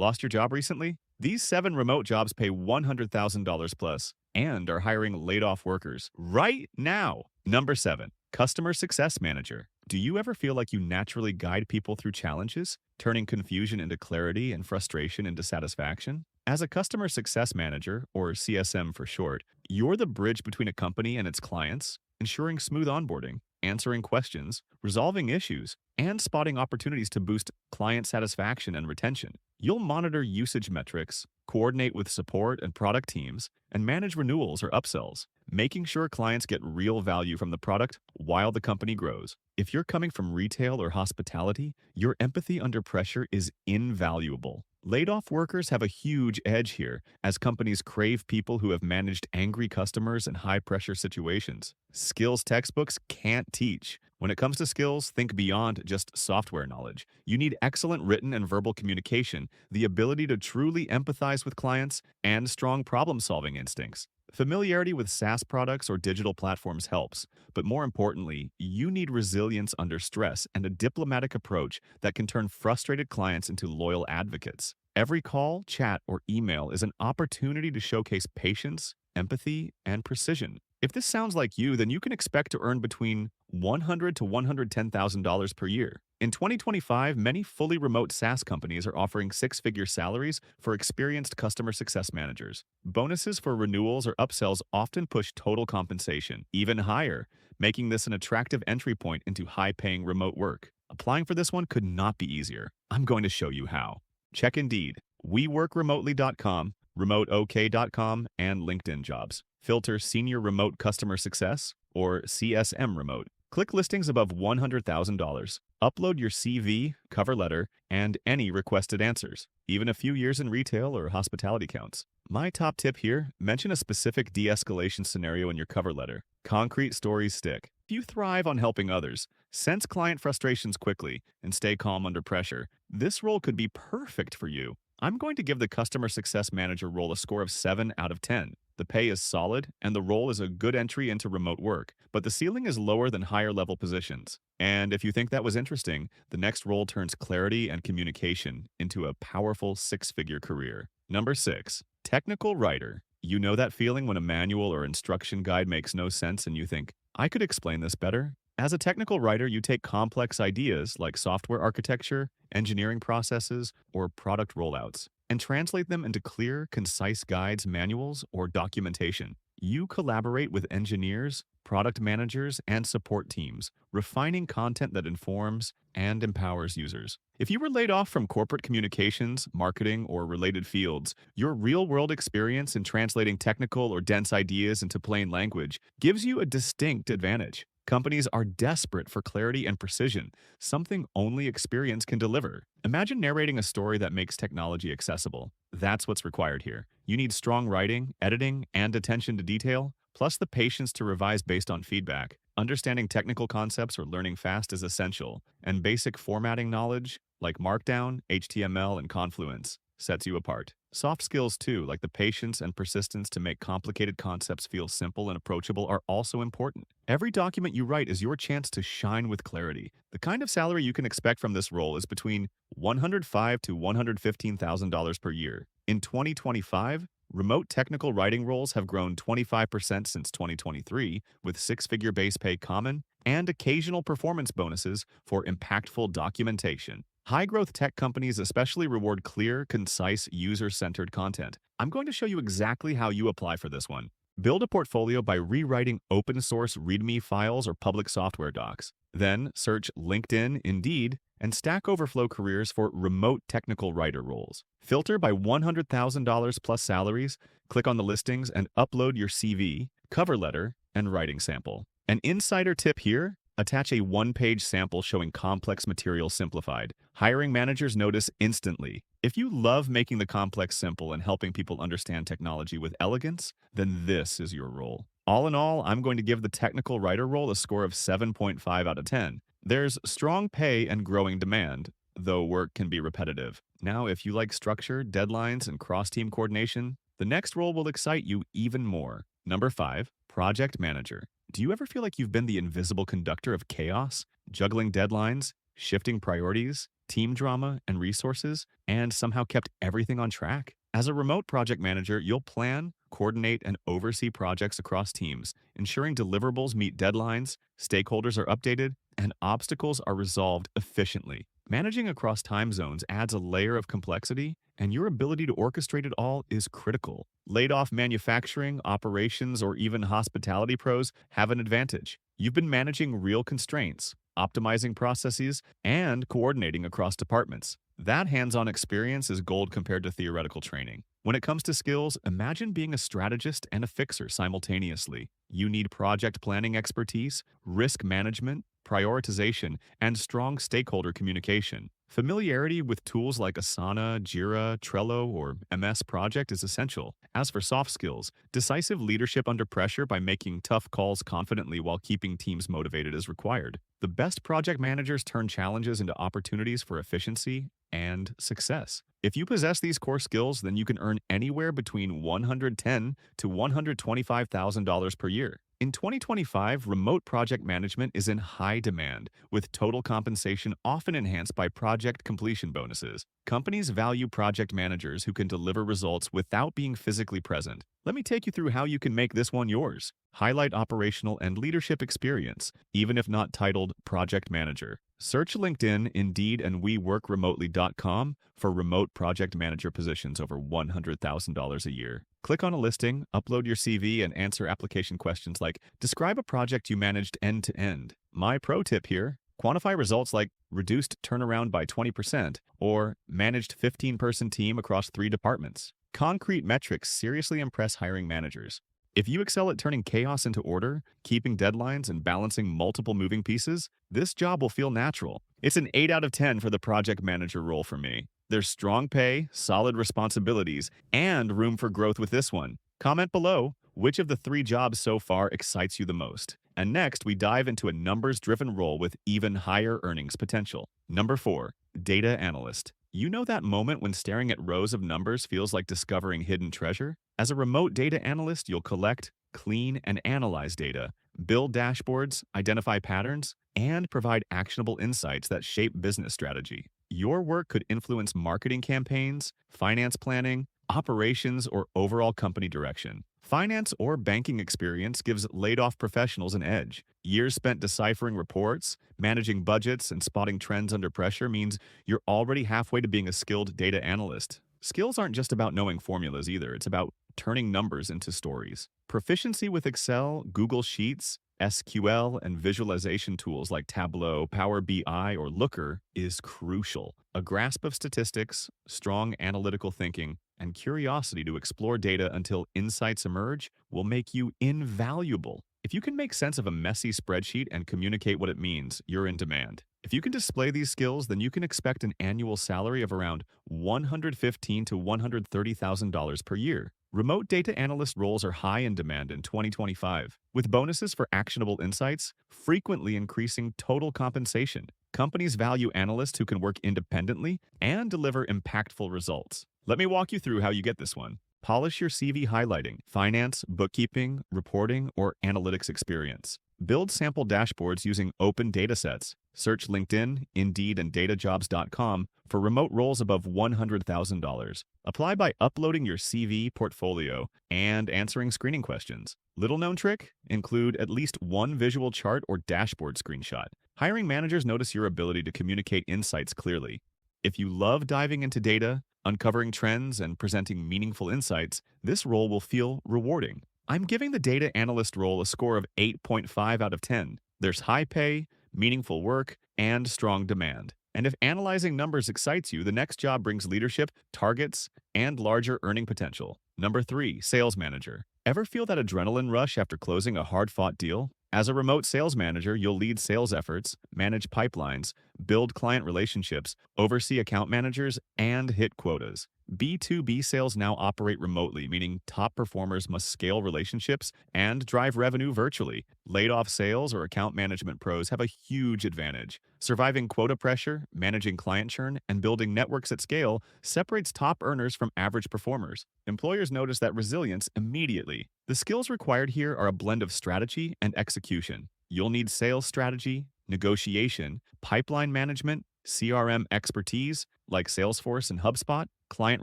Lost your job recently? These 7 remote jobs pay $100,000 plus and are hiring laid off workers right now. Number 7, Customer Success Manager. Do you ever feel like you naturally guide people through challenges, turning confusion into clarity and frustration into satisfaction? As a customer success manager, or CSM for short, you're the bridge between a company and its clients, ensuring smooth onboarding, answering questions, resolving issues, and spotting opportunities to boost client satisfaction and retention. You'll monitor usage metrics, coordinate with support and product teams, and manage renewals or upsells, making sure clients get real value from the product while the company grows. If you're coming from retail or hospitality, your empathy under pressure is invaluable. Laid off workers have a huge edge here, as companies crave people who have managed angry customers in high pressure situations. Skills textbooks can't teach. When it comes to skills, think beyond just software knowledge. You need excellent written and verbal communication, the ability to truly empathize with clients, and strong problem solving instincts. Familiarity with SaaS products or digital platforms helps, but more importantly, you need resilience under stress and a diplomatic approach that can turn frustrated clients into loyal advocates. Every call, chat, or email is an opportunity to showcase patience, empathy, and precision. If this sounds like you, then you can expect to earn between $100,000 to $110,000 per year. In 2025, many fully remote SaaS companies are offering six-figure salaries for experienced customer success managers. Bonuses for renewals or upsells often push total compensation even higher, making this an attractive entry point into high-paying remote work. Applying for this one could not be easier. I'm going to show you how. Check Indeed, WeWorkRemotely.com, RemoteOK.com, and LinkedIn Jobs. Filter Senior Remote Customer Success, or CSM Remote. Click listings above $100,000. Upload your CV, cover letter, and any requested answers. Even a few years in retail or hospitality counts. My top tip here, mention a specific de-escalation scenario in your cover letter. Concrete stories stick. If you thrive on helping others, sense client frustrations quickly, and stay calm under pressure, this role could be perfect for you. I'm going to give the Customer Success Manager role a score of 7 out of 10. The pay is solid, and the role is a good entry into remote work, but the ceiling is lower than higher level positions. And if you think that was interesting, the next role turns clarity and communication into a powerful six-figure career. Number 6, Technical Writer. You know that feeling when a manual or instruction guide makes no sense and you think, I could explain this better? As a technical writer, you take complex ideas like software architecture, engineering processes, or product rollouts, and translate them into clear, concise guides, manuals, or documentation. You collaborate with engineers, product managers, and support teams, refining content that informs and empowers users. If you were laid off from corporate communications, marketing, or related fields, your real-world experience in translating technical or dense ideas into plain language gives you a distinct advantage. Companies are desperate for clarity and precision, something only experience can deliver. Imagine narrating a story that makes technology accessible. That's what's required here. You need strong writing, editing, and attention to detail, plus the patience to revise based on feedback. Understanding technical concepts or learning fast is essential, and basic formatting knowledge, like Markdown, HTML, and Confluence, sets you apart. Soft skills too, like the patience and persistence to make complicated concepts feel simple and approachable, are also important. Every document you write is your chance to shine with clarity. The kind of salary you can expect from this role is between $105,000 to $115,000 per year. In 2025, remote technical writing roles have grown 25% since 2023, with six-figure base pay common and occasional performance bonuses for impactful documentation. High-growth tech companies especially reward clear, concise, user-centered content. I'm going to show you exactly how you apply for this one. Build a portfolio by rewriting open-source README files or public software docs. Then search LinkedIn, Indeed, and Stack Overflow careers for remote technical writer roles. Filter by $100,000 plus salaries, click on the listings, and upload your CV, cover letter, and writing sample. An insider tip here: attach a one-page sample showing complex material simplified. Hiring managers notice instantly. If you love making the complex simple and helping people understand technology with elegance, then this is your role. All in all, I'm going to give the technical writer role a score of 7.5 out of 10. There's strong pay and growing demand, though work can be repetitive. Now, if you like structure, deadlines, and cross-team coordination, the next role will excite you even more. Number 5, Project Manager. Do you ever feel like you've been the invisible conductor of chaos, juggling deadlines, shifting priorities, team drama, and resources, and somehow kept everything on track? As a remote project manager, you'll plan, coordinate, and oversee projects across teams, ensuring deliverables meet deadlines, stakeholders are updated, and obstacles are resolved efficiently. Managing across time zones adds a layer of complexity, and your ability to orchestrate it all is critical. Laid off manufacturing, operations, or even hospitality pros have an advantage. You've been managing real constraints, optimizing processes, and coordinating across departments. That hands-on experience is gold compared to theoretical training. When it comes to skills, imagine being a strategist and a fixer simultaneously. You need project planning expertise, risk management, prioritization, and strong stakeholder communication. Familiarity with tools like Asana, Jira, Trello, or MS Project is essential. As for soft skills, decisive leadership under pressure by making tough calls confidently while keeping teams motivated is required. The best project managers turn challenges into opportunities for efficiency and success. If you possess these core skills, then you can earn anywhere between $110,000 to $125,000 per year. In 2025, remote project management is in high demand, with total compensation often enhanced by project completion bonuses. Companies value project managers who can deliver results without being physically present. Let me take you through how you can make this one yours. Highlight operational and leadership experience, even if not titled project manager. Search LinkedIn, Indeed, and WeWorkRemotely.com for remote project manager positions over $100,000 a year. Click on a listing, upload your CV, and answer application questions like, describe a project you managed end to end. My pro tip here, quantify results like reduced turnaround by 20% or managed 15-person team across 3 departments. Concrete metrics seriously impress hiring managers. If you excel at turning chaos into order, keeping deadlines, and balancing multiple moving pieces, this job will feel natural. It's an 8 out of 10 for the project manager role for me. There's strong pay, solid responsibilities, and room for growth with this one. Comment below which of the 3 jobs so far excites you the most. And next, we dive into a numbers-driven role with even higher earnings potential. Number 4, data analyst. You know that moment when staring at rows of numbers feels like discovering hidden treasure? As a remote data analyst, you'll collect, clean, and analyze data, build dashboards, identify patterns, and provide actionable insights that shape business strategy. Your work could influence marketing campaigns, finance planning, operations, or overall company direction. Finance or banking experience gives laid-off professionals an edge. Years spent deciphering reports, managing budgets, and spotting trends under pressure means you're already halfway to being a skilled data analyst. Skills aren't just about knowing formulas either, it's about turning numbers into stories. Proficiency with Excel, Google Sheets, SQL, and visualization tools like Tableau, Power BI, or Looker is crucial. A grasp of statistics, strong analytical thinking, and curiosity to explore data until insights emerge will make you invaluable. If you can make sense of a messy spreadsheet and communicate what it means, you're in demand. If you can display these skills, then you can expect an annual salary of around $115,000 to $130,000 per year. Remote data analyst roles are high in demand in 2025, with bonuses for actionable insights frequently increasing total compensation. Companies value analysts who can work independently and deliver impactful results. Let me walk you through how you get this one. Polish your CV highlighting finance, bookkeeping, reporting, or analytics experience. Build sample dashboards using open datasets. Search LinkedIn, Indeed, and datajobs.com for remote roles above $100,000. Apply by uploading your CV, portfolio, and answering screening questions. Little known trick? Include at least one visual chart or dashboard screenshot. Hiring managers notice your ability to communicate insights clearly. If you love diving into data, uncovering trends, and presenting meaningful insights, this role will feel rewarding. I'm giving the data analyst role a score of 8.5 out of 10. There's high pay, meaningful work, and strong demand. And if analyzing numbers excites you, the next job brings leadership, targets, and larger earning potential. Number 3, sales manager. Ever feel that adrenaline rush after closing a hard-fought deal? As a remote sales manager, you'll lead sales efforts, manage pipelines, build client relationships, oversee account managers, and hit quotas. B2B sales now operate remotely, meaning top performers must scale relationships and drive revenue virtually. Laid-off sales or account management pros have a huge advantage. Surviving quota pressure, managing client churn, and building networks at scale separates top earners from average performers. Employers notice that resilience immediately. The skills required here are a blend of strategy and execution. You'll need sales strategy, negotiation, pipeline management, CRM expertise like Salesforce and HubSpot, client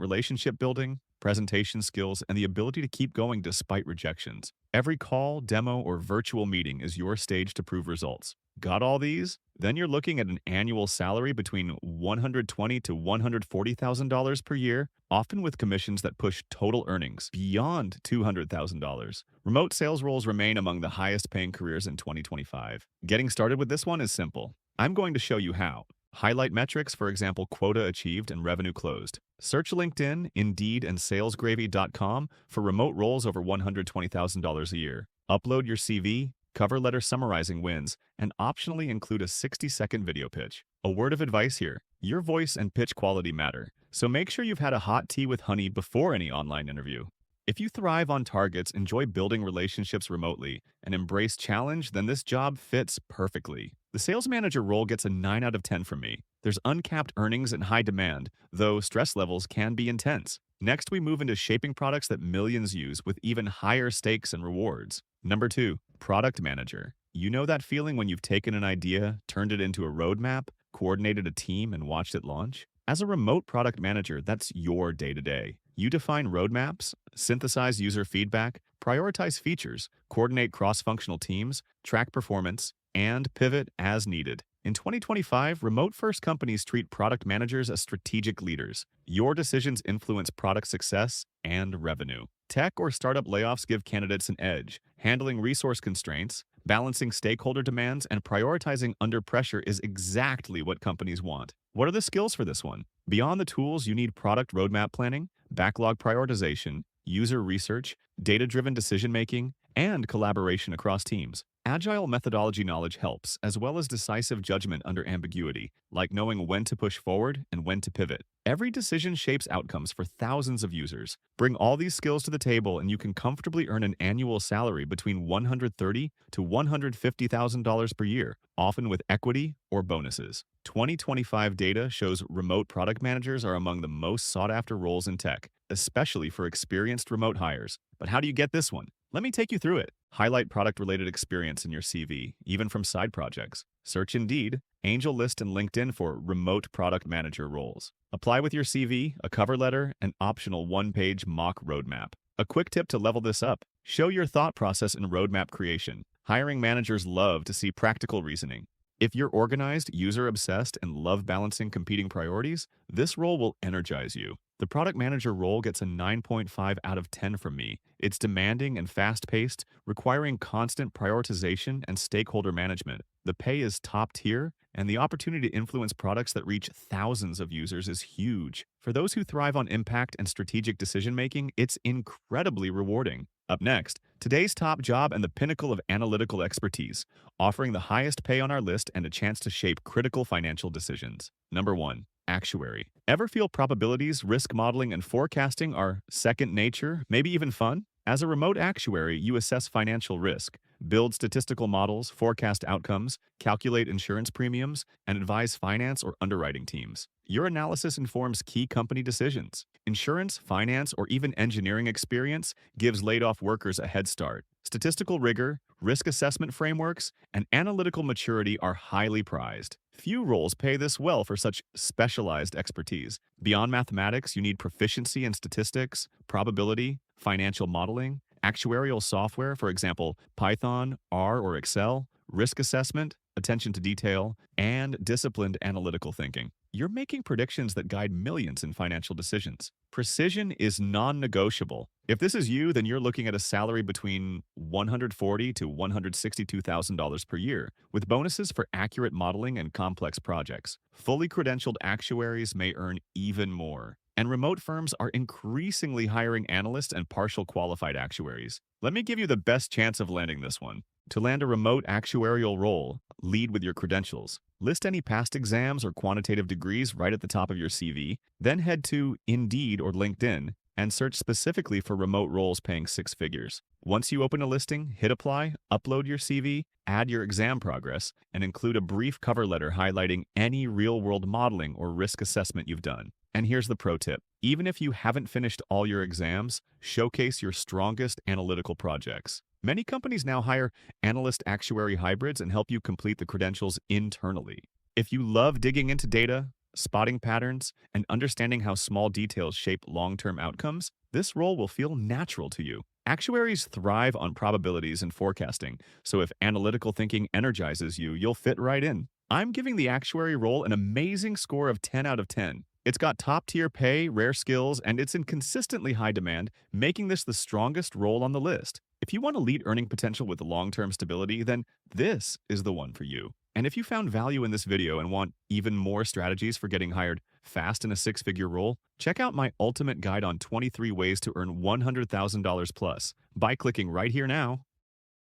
relationship building, presentation skills, and the ability to keep going despite rejections. Every call, demo, or virtual meeting is your stage to prove results. Got all these? Then you're looking at an annual salary between $120,000 to $140,000 per year, often with commissions that push total earnings beyond $200,000. Remote sales roles remain among the highest paying careers in 2025. Getting started with this one is simple. I'm going to show you how. Highlight metrics, for example, quota achieved and revenue closed. Search LinkedIn, Indeed, and salesgravy.com for remote roles over $120,000 a year. Upload your CV, cover letter summarizing wins, and optionally include a 60-second video pitch. A word of advice here: your voice and pitch quality matter, so make sure you've had a hot tea with honey before any online interview. If you thrive on targets, enjoy building relationships remotely, and embrace challenge, then this job fits perfectly. The sales manager role gets a 9 out of 10 from me. There's uncapped earnings and high demand, though stress levels can be intense. Next, we move into shaping products that millions use with even higher stakes and rewards. Number 2, product manager. You know that feeling when you've taken an idea, turned it into a roadmap, coordinated a team, and watched it launch? As a remote product manager, that's your day-to-day. You define roadmaps, synthesize user feedback, prioritize features, coordinate cross-functional teams, track performance, and pivot as needed. In 2025, remote-first companies treat product managers as strategic leaders. Your decisions influence product success and revenue. Tech or startup layoffs give candidates an edge. Handling resource constraints, balancing stakeholder demands, and prioritizing under pressure is exactly what companies want. What are the skills for this one? Beyond the tools, you need product roadmap planning, backlog prioritization, user research, data-driven decision-making, and collaboration across teams. Agile methodology knowledge helps, as well as decisive judgment under ambiguity, like knowing when to push forward and when to pivot. Every decision shapes outcomes for thousands of users. Bring all these skills to the table and you can comfortably earn an annual salary between $130,000 to $150,000 per year, often with equity or bonuses. 2025 data shows remote product managers are among the most sought-after roles in tech, especially for experienced remote hires. But how do you get this one? Let me take you through it. Highlight product-related experience in your CV, even from side projects. Search Indeed, AngelList, and LinkedIn for remote product manager roles. Apply with your CV, a cover letter, and optional one-page mock roadmap. A quick tip to level this up: show your thought process in roadmap creation. Hiring managers love to see practical reasoning. If you're organized, user-obsessed, and love balancing competing priorities, this role will energize you. The product manager role gets a 9.5 out of 10 from me. It's demanding and fast-paced, requiring constant prioritization and stakeholder management. The pay is top tier, and the opportunity to influence products that reach thousands of users is huge. For those who thrive on impact and strategic decision-making, it's incredibly rewarding. Up next, today's top job and the pinnacle of analytical expertise, offering the highest pay on our list and a chance to shape critical financial decisions. Number 1, Actuary. Ever feel probabilities, risk modeling, and forecasting are second nature, maybe even fun? As a remote actuary, you assess financial risk, build statistical models, forecast outcomes, calculate insurance premiums, and advise finance or underwriting teams. Your analysis informs key company decisions. Insurance, finance, or even engineering experience gives laid-off workers a head start. Statistical rigor, risk assessment frameworks, and analytical maturity are highly prized. Few roles pay this well for such specialized expertise. Beyond mathematics, you need proficiency in statistics, probability, financial modeling, actuarial software, for example, Python, R, or Excel, risk assessment, attention to detail, and disciplined analytical thinking. You're making predictions that guide millions in financial decisions. Precision is non-negotiable. If this is you, then you're looking at a salary between $140,000 to $162,000 per year, with bonuses for accurate modeling and complex projects. Fully credentialed actuaries may earn even more. And remote firms are increasingly hiring analysts and partial qualified actuaries. Let me give you the best chance of landing this one. To land a remote actuarial role, lead with your credentials. List any past exams or quantitative degrees right at the top of your CV, then head to Indeed or LinkedIn and search specifically for remote roles paying 6 figures. Once you open a listing, hit apply, upload your CV, add your exam progress, and include a brief cover letter highlighting any real-world modeling or risk assessment you've done. And here's the pro tip: even if you haven't finished all your exams, showcase your strongest analytical projects. Many companies now hire analyst actuary hybrids and help you complete the credentials internally. If you love digging into data, spotting patterns, and understanding how small details shape long term outcomes, this role will feel natural to you. Actuaries thrive on probabilities and forecasting, so if analytical thinking energizes you, you'll fit right in. I'm giving the actuary role an amazing score of 10 out of 10. It's got top tier pay, rare skills, and it's in consistently high demand, making this the strongest role on the list. If you want to lead earning potential with long term stability, then this is the one for you. And if you found value in this video and want even more strategies for getting hired fast in a six-figure role, check out my ultimate guide on 23 ways to earn $100,000 plus by clicking right here now.